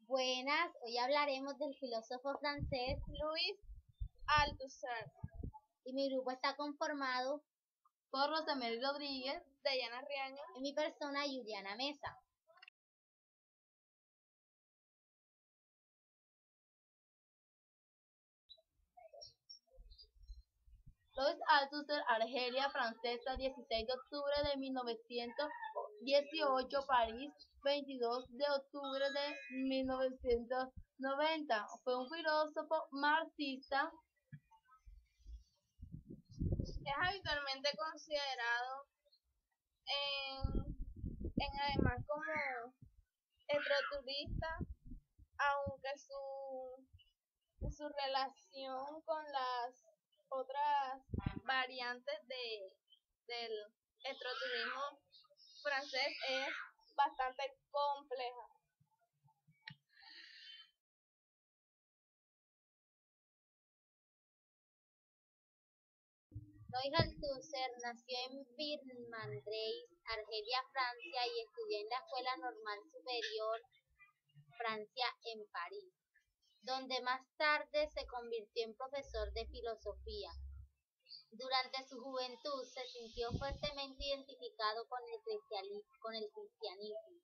Buenas, hoy hablaremos del filósofo francés Louis Althusser. Y mi grupo está conformado por Rosemary Rodríguez, Dayana Riaño y mi persona Juliana Mesa. Louis Althusser, Argelia, francesa, 16 de octubre de 1918, París, 22 de octubre de 1990. Fue un filósofo marxista. Es habitualmente considerado además como estructurista, aunque su relación con las otras variantes del estructurismo francés es bastante compleja. Louis Althusser nació en Firmandreis, Argelia, Francia, y estudió en la Escuela Normal Superior Francia en París, donde más tarde se convirtió en profesor de filosofía. Durante su juventud se sintió fuertemente identificado con el cristianismo.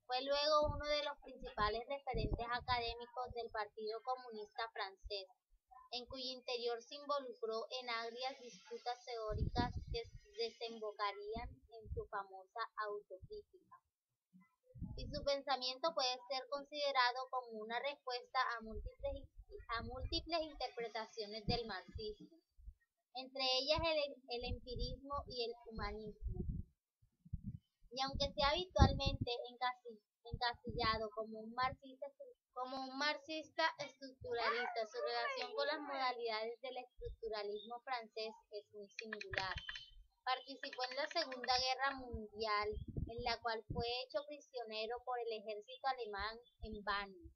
Fue luego uno de los principales referentes académicos del Partido Comunista Francés, en cuyo interior se involucró en agrias disputas teóricas que desembocarían en su famosa autocrítica. Y su pensamiento puede ser considerado como una respuesta a múltiples interpretaciones del marxismo, entre ellas el empirismo y el humanismo. Y aunque sea habitualmente encasillado como un marxista estructuralista, su relación con las modalidades del estructuralismo francés es muy singular. Participó en la Segunda Guerra Mundial, en la cual fue hecho prisionero por el ejército alemán en Vannes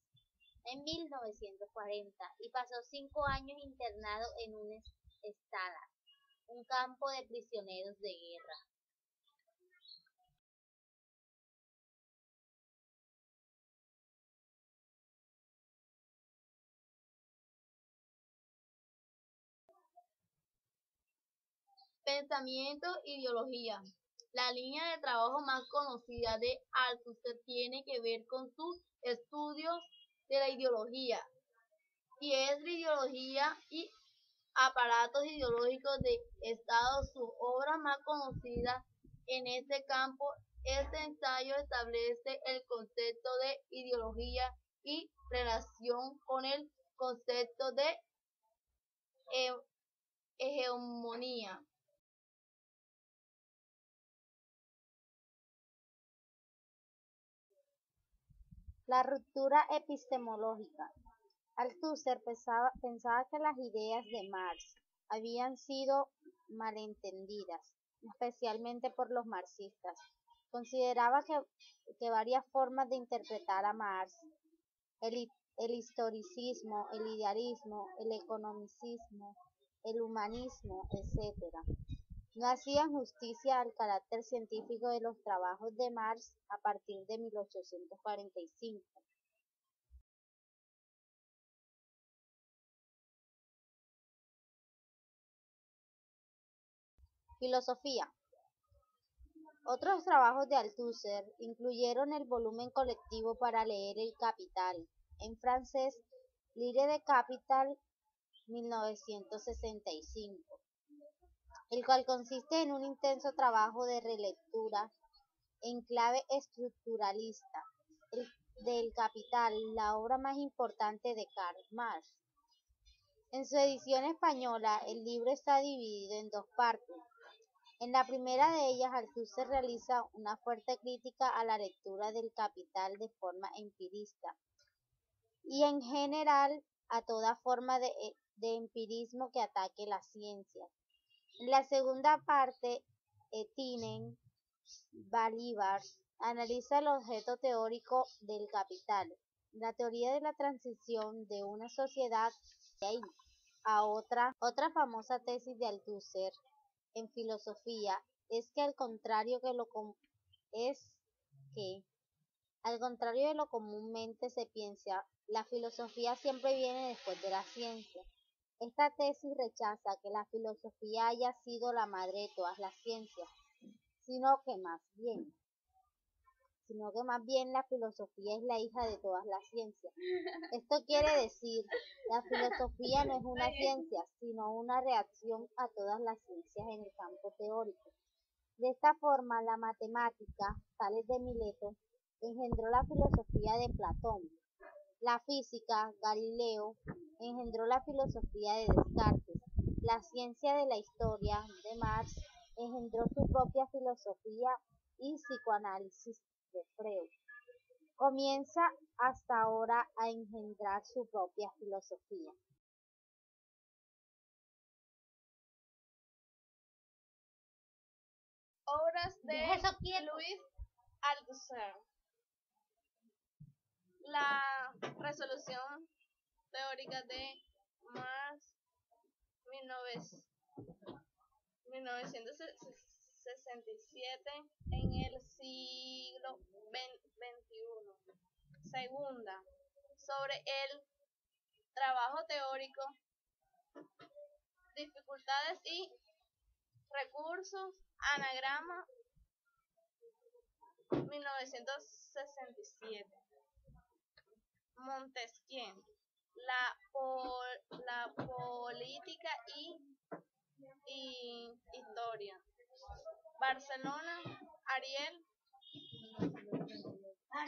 en 1940 y pasó 5 años internado en un Stalag, un campo de prisioneros de guerra. Pensamiento, ideología. La línea de trabajo más conocida de Althusser tiene que ver con sus estudios de la ideología, y es la ideología y aparatos ideológicos de Estado. Su obra más conocida en este campo, este ensayo establece el concepto de ideología y relación con el concepto de hegemonía. La ruptura epistemológica. Althusser pensaba que las ideas de Marx habían sido malentendidas, especialmente por los marxistas. Consideraba que varias formas de interpretar a Marx, el historicismo, el idealismo, el economicismo, el humanismo, etc., no hacían justicia al carácter científico de los trabajos de Marx a partir de 1845. Filosofía. Otros trabajos de Althusser incluyeron el volumen colectivo para leer El Capital, en francés Lire de Capital, 1965, el cual consiste en un intenso trabajo de relectura en clave estructuralista del Capital, la obra más importante de Karl Marx. En su edición española, el libro está dividido en dos partes. En la primera de ellas, Althusser realiza una fuerte crítica a la lectura del Capital de forma empirista y en general a toda forma de empirismo que ataque la ciencia. En la segunda parte, Etienne Balibar analiza el objeto teórico del Capital, la teoría de la transición de una sociedad a otra famosa tesis de Althusser en filosofía es que al contrario que Al contrario de lo comúnmente se piensa, la filosofía siempre viene después de la ciencia. Esta tesis rechaza que la filosofía haya sido la madre de todas las ciencias, sino que más bien la filosofía es la hija de todas las ciencias. Esto quiere decir, la filosofía no es una ciencia, sino una reacción a todas las ciencias en el campo teórico. De esta forma, la matemática, Tales de Mileto, engendró la filosofía de Platón. La física, Galileo, engendró la filosofía de Descartes. La ciencia de la historia, de Marx, engendró su propia filosofía y psicoanálisis de Freud. Comienza hasta ahora a engendrar su propia filosofía. Obras de Eso quiero. Luis Althusser. La resolución teórica de Marx 1967 en el siglo XXI. Segunda, sobre el trabajo teórico, dificultades y recursos, anagrama 1967. Montesquieu, la política y historia. Barcelona, Ariel,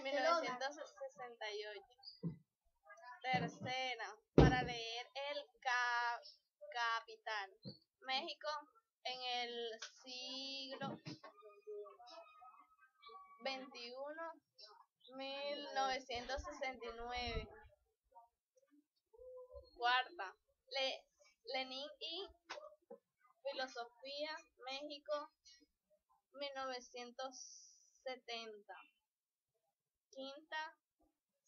1968. Tercera, para leer el Capital. México en el siglo XXI, 1969. Cuarta, Lenin y filosofía, México, 1970. Quinta,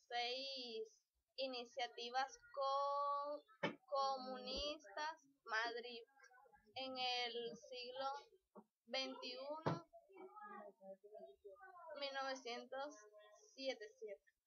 6 iniciativas comunistas, Madrid, en el siglo XXI, 1977.